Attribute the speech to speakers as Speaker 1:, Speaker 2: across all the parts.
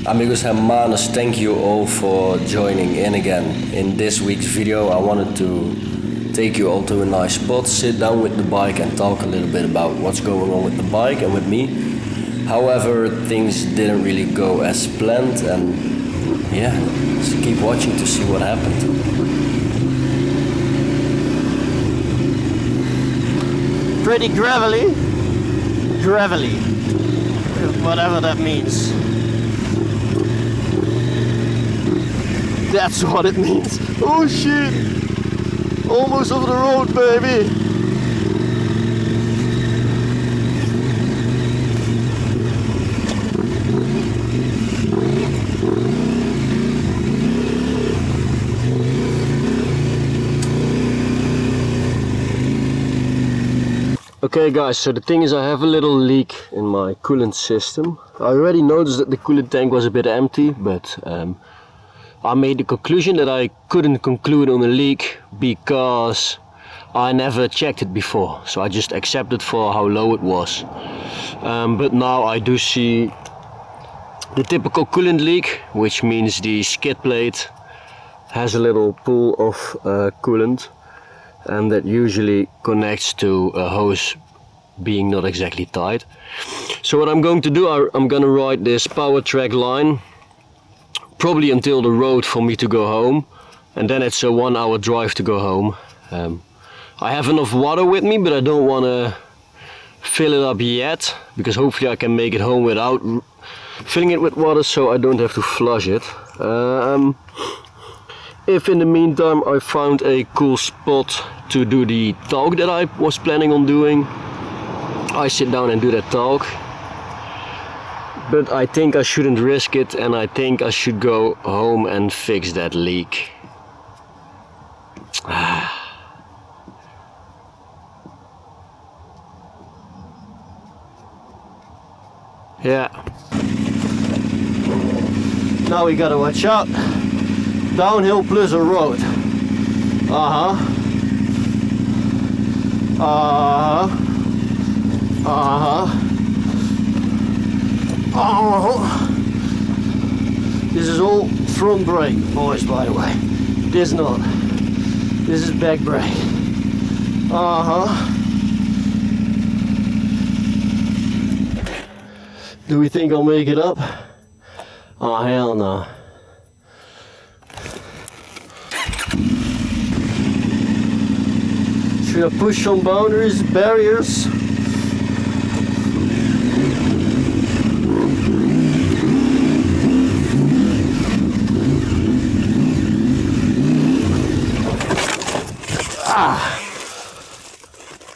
Speaker 1: Amigos hermanos, thank you all for joining in again. In this week's video I wanted to take you all to a nice spot, sit down with the bike and talk a little bit about what's going on with the bike and with me. However, things didn't really go as planned, and yeah, just keep watching to see what happened.
Speaker 2: Pretty gravelly, whatever that means. That's what it means. Oh shit! Almost off the road, baby! Okay guys, so the thing is I have a little leak in my coolant system. I already noticed that the coolant tank was a bit empty, but I made the conclusion that I couldn't conclude on a leak because I never checked it before. So I just accepted for how low it was. But now I do see the typical coolant leak, which means the skid plate has a little pool of coolant. And that usually connects to a hose being not exactly tight. So what I'm going to do, I'm going to ride this power track line probably until the road for me to go home, and then it's a 1 hour drive to go home. I have enough water with me, but I don't want to fill it up yet, because hopefully I can make it home without filling it with water, so I don't have to flush it. If in the meantime I found a cool spot to do the talk that I was planning on doing, I sit down and do that talk. But I think I shouldn't risk it, and I think I should go home and fix that leak. Yeah. Now we gotta watch out. Downhill plus a road. This is all front brake, boys, by the way. This not. This is back brake. Do we think I'll make it up? Oh, hell no. Should I push some boundaries, barriers?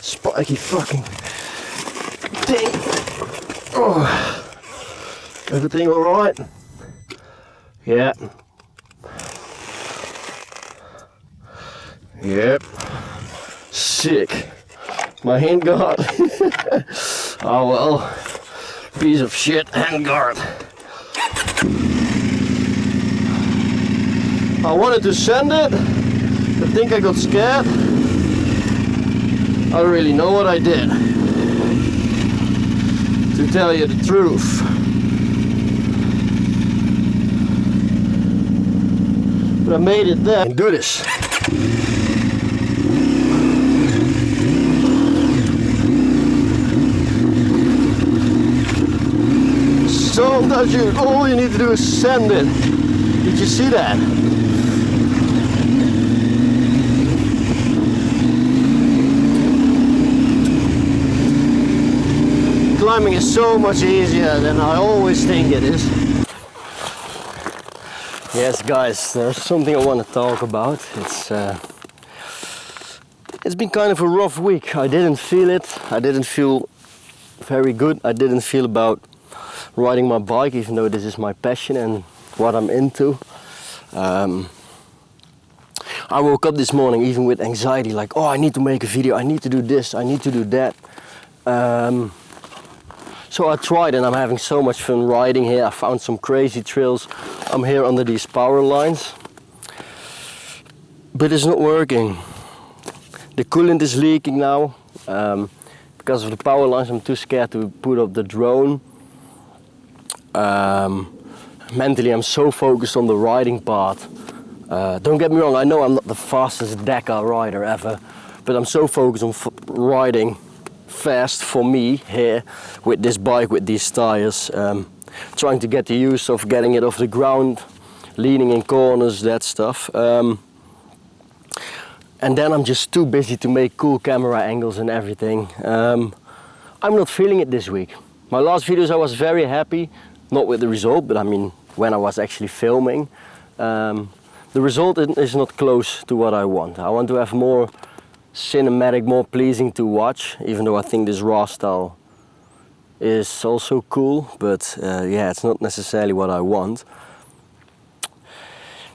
Speaker 2: Spiky fucking thing. Oh. Everything alright? Yeah. Yep. Sick. My handguard. Oh well. Piece of shit handguard. I wanted to send it. I think I got scared. I don't really know what I did, to tell you the truth. But I made it there. And do this. Sometimes all you need to do is send it. Did you see that? Climbing is so much easier than I always think it is. Yes guys, there's something I want to talk about. It's been kind of a rough week. I didn't feel it. I didn't feel very good. I didn't feel about riding my bike, even though this is my passion and what I'm into. I woke up this morning even with anxiety, like, oh, I need to make a video, I need to do this, I need to do that. So I tried, and I'm having so much fun riding here. I found some crazy trails. I'm here under these power lines, but it's not working. The coolant is leaking now. Because of the power lines, I'm too scared to put up the drone. And mentally I'm so focused on the riding part. Don't get me wrong, I know I'm not the fastest Dakar rider ever, but I'm so focused on riding fast for me here with this bike, with these tires, trying to get the use of getting it off the ground, leaning in corners, that stuff. And then I'm just too busy to make cool camera angles and everything. I'm not feeling it this week. My last videos I was very happy, not with the result, but I mean when I was actually filming. The result is not close to what I want. I want to have more cinematic, more pleasing to watch, even though I think this raw style is also cool, but yeah, it's not necessarily what I want.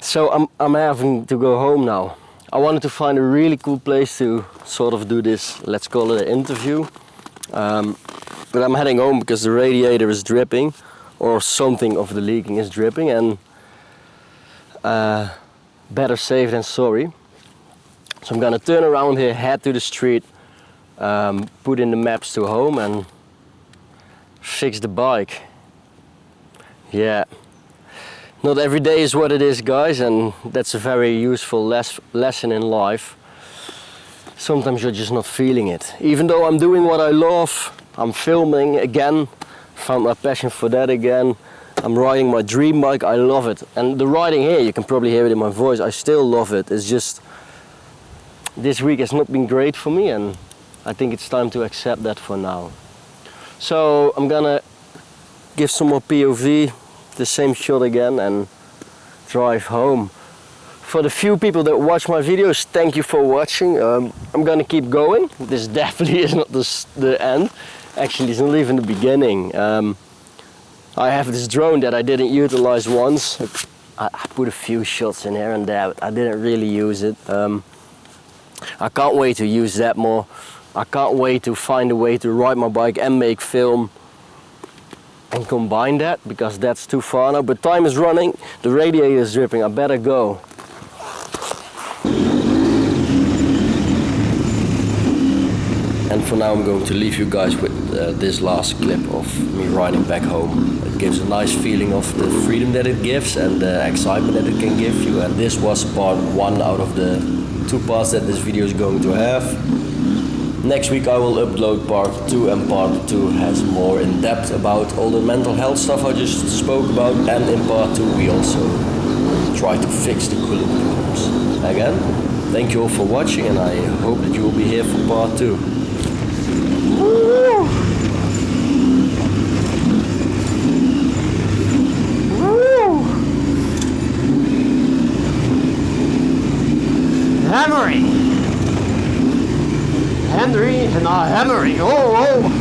Speaker 2: So I'm having to go home now. I wanted to find a really cool place to sort of do this, let's call it an interview. But I'm heading home because the radiator is dripping, or something of the leaking is dripping, and better safe than sorry. So I'm gonna turn around here, head to the street, put in the maps to home and fix the bike. Yeah. Not every day is what it is, guys, and that's a very useful lesson in life. Sometimes you're just not feeling it. Even though I'm doing what I love, I'm filming again, found my passion for that again. I'm riding my dream bike, I love it. And the riding here, you can probably hear it in my voice, I still love it. It's just, this week has not been great for me, and I think it's time to accept that for now. So I'm gonna give some more POV, the same shot again, and drive home. For the few people that watch my videos, thank you for watching. I'm gonna keep going. This definitely is not the end. Actually, it's not even the beginning. I have this drone that I didn't utilize once. I put a few shots in here and there, but I didn't really use it. I can't wait to use that more. I can't wait to find a way to ride my bike and make film and combine that, because that's too far now. But time is running, the radiator is dripping, I better go. And for now I'm going to leave you guys with this last clip of me riding back home. It gives a nice feeling of the freedom that it gives and the excitement that it can give you. And this was part 1 out of the 2 parts that this video is going to have. Next week I will upload part 2, and part 2 has more in depth about all the mental health stuff I just spoke about, and in part 2 we also try to fix the cooling problems. Again, thank you all for watching, and I hope that you will be here for part 2. Woo! Woo! Hammering! Henry and hammering! Oh, oh!